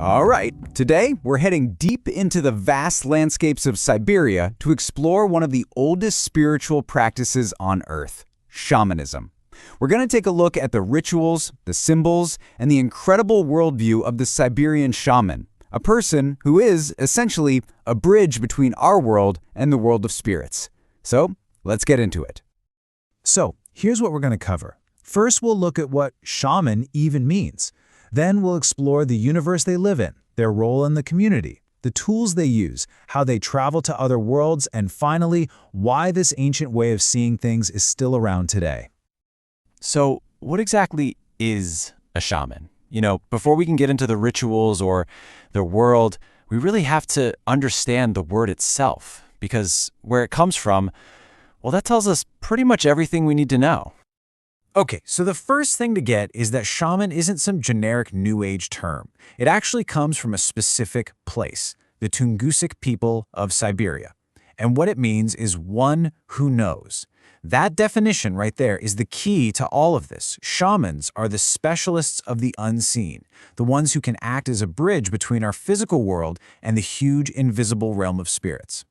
All right, today we're heading deep into the vast landscapes of Siberia to explore one of the oldest spiritual practices on Earth, shamanism. We're going to take a look at the rituals, the symbols, and the incredible worldview of the Siberian shaman, a person who is, essentially, a bridge between our world and the world of spirits. So, let's get into it. So, here's what we're going to cover. First, we'll look at what shaman even means. Then we'll explore the universe they live in, their role in the community, the tools they use, how they travel to other worlds, and finally, why this ancient way of seeing things is still around today. So, what exactly is a shaman? Before we can get into the rituals or the world, we really have to understand the word itself, because where it comes from, well, that tells us pretty much everything we need to know. Okay, so the first thing to get is that shaman isn't some generic New Age term. It actually comes from a specific place, the Tungusic people of Siberia. And what it means is one who knows. That definition right there is the key to all of this. Shamans are the specialists of the unseen, the ones who can act as a bridge between our physical world and the huge invisible realm of spirits.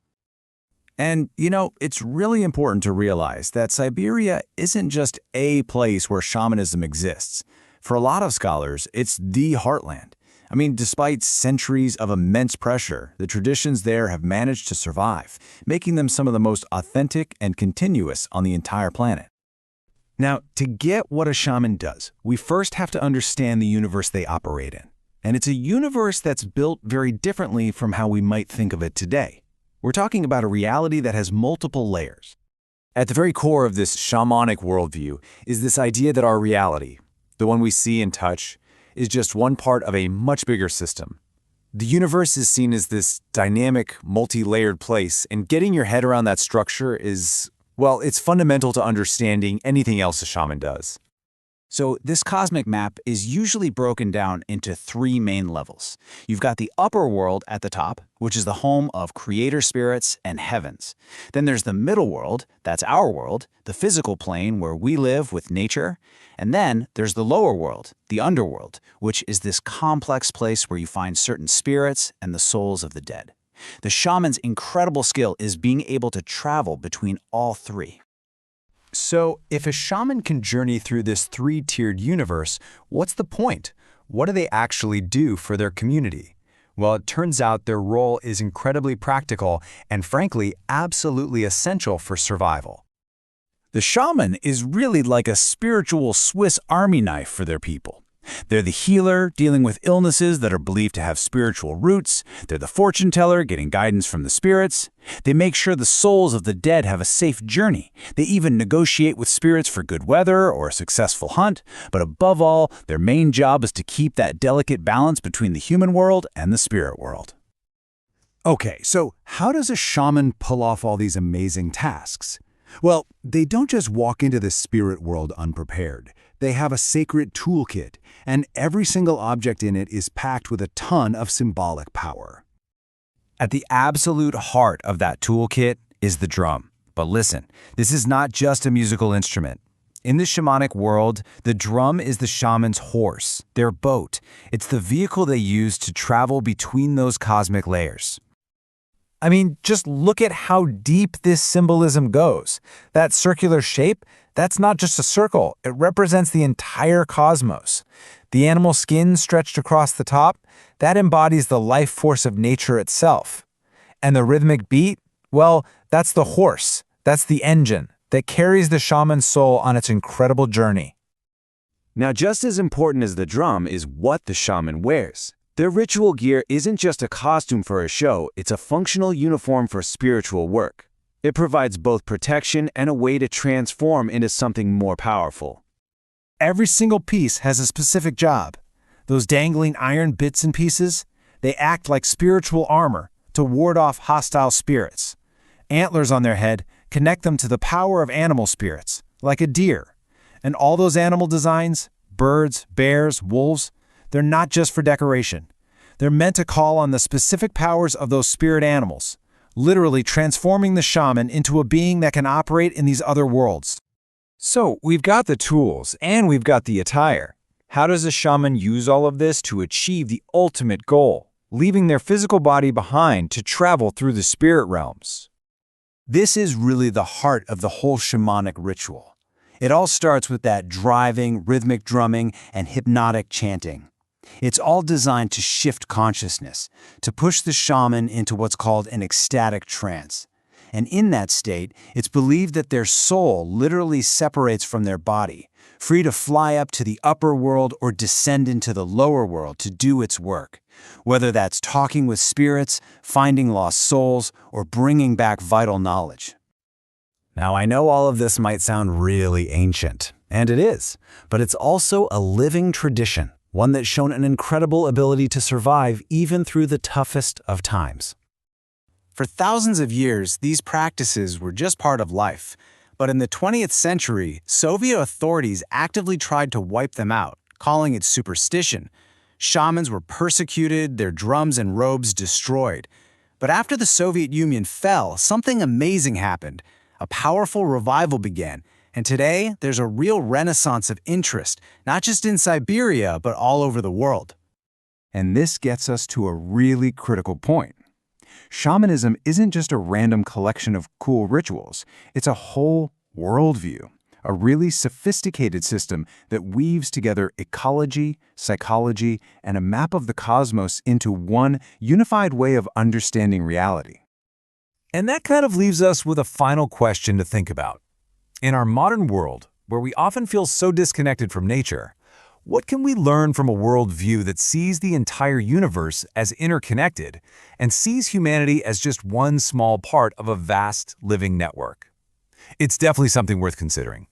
And, it's really important to realize that Siberia isn't just a place where shamanism exists. For a lot of scholars, it's the heartland. Despite centuries of immense pressure, the traditions there have managed to survive, making them some of the most authentic and continuous on the entire planet. Now, to get what a shaman does, we first have to understand the universe they operate in. And it's a universe that's built very differently from how we might think of it today. We're talking about a reality that has multiple layers. At the very core of this shamanic worldview is this idea that our reality, the one we see and touch, is just one part of a much bigger system. The universe is seen as this dynamic, multi-layered place, and getting your head around that structure is, well, it's fundamental to understanding anything else a shaman does. So this cosmic map is usually broken down into three main levels. You've got the upper world at the top, which is the home of creator spirits and heavens. Then there's the middle world, that's our world, the physical plane where we live with nature. And then there's the lower world, the underworld, which is this complex place where you find certain spirits and the souls of the dead. The shaman's incredible skill is being able to travel between all three. So, if a shaman can journey through this three-tiered universe, what's the point? What do they actually do for their community? Well, it turns out their role is incredibly practical and, frankly, absolutely essential for survival. The shaman is really like a spiritual Swiss Army knife for their people. They're the healer, dealing with illnesses that are believed to have spiritual roots. They're the fortune teller, getting guidance from the spirits. They make sure the souls of the dead have a safe journey. They even negotiate with spirits for good weather or a successful hunt. But above all, their main job is to keep that delicate balance between the human world and the spirit world. Okay, so how does a shaman pull off all these amazing tasks? Well, they don't just walk into the spirit world unprepared. They have a sacred toolkit, and every single object in it is packed with a ton of symbolic power. At the absolute heart of that toolkit is the drum. But listen, this is not just a musical instrument. In the shamanic world, the drum is the shaman's horse, their boat. It's the vehicle they use to travel between those cosmic layers. Just look at how deep this symbolism goes. That circular shape, that's not just a circle. It represents the entire cosmos. The animal skin stretched across the top, that embodies the life force of nature itself. And the rhythmic beat, well, that's the horse. That's the engine that carries the shaman's soul on its incredible journey. Now, just as important as the drum is what the shaman wears. Their ritual gear isn't just a costume for a show, it's a functional uniform for spiritual work. It provides both protection and a way to transform into something more powerful. Every single piece has a specific job. Those dangling iron bits and pieces, they act like spiritual armor to ward off hostile spirits. Antlers on their head connect them to the power of animal spirits, like a deer. And all those animal designs, birds, bears, wolves, they're not just for decoration. They're meant to call on the specific powers of those spirit animals, literally transforming the shaman into a being that can operate in these other worlds. So, we've got the tools and we've got the attire. How does a shaman use all of this to achieve the ultimate goal, leaving their physical body behind to travel through the spirit realms? This is really the heart of the whole shamanic ritual. It all starts with that driving, rhythmic drumming, and hypnotic chanting. It's all designed to shift consciousness, to push the shaman into what's called an ecstatic trance. And in that state, it's believed that their soul literally separates from their body, free to fly up to the upper world or descend into the lower world to do its work, whether that's talking with spirits, finding lost souls, or bringing back vital knowledge. Now, I know all of this might sound really ancient, and it is, but it's also a living tradition, one that's shown an incredible ability to survive even through the toughest of times. For thousands of years, these practices were just part of life. But in the 20th century, Soviet authorities actively tried to wipe them out, calling it superstition. Shamans were persecuted, their drums and robes destroyed. But after the Soviet Union fell, something amazing happened. A powerful revival began, and today there's a real renaissance of interest, not just in Siberia, but all over the world. And this gets us to a really critical point. Shamanism isn't just a random collection of cool rituals. It's a whole worldview, a really sophisticated system that weaves together ecology, psychology, and a map of the cosmos into one unified way of understanding reality. And that kind of leaves us with a final question to think about. In our modern world, where we often feel so disconnected from nature, what can we learn from a worldview that sees the entire universe as interconnected and sees humanity as just one small part of a vast living network? It's definitely something worth considering.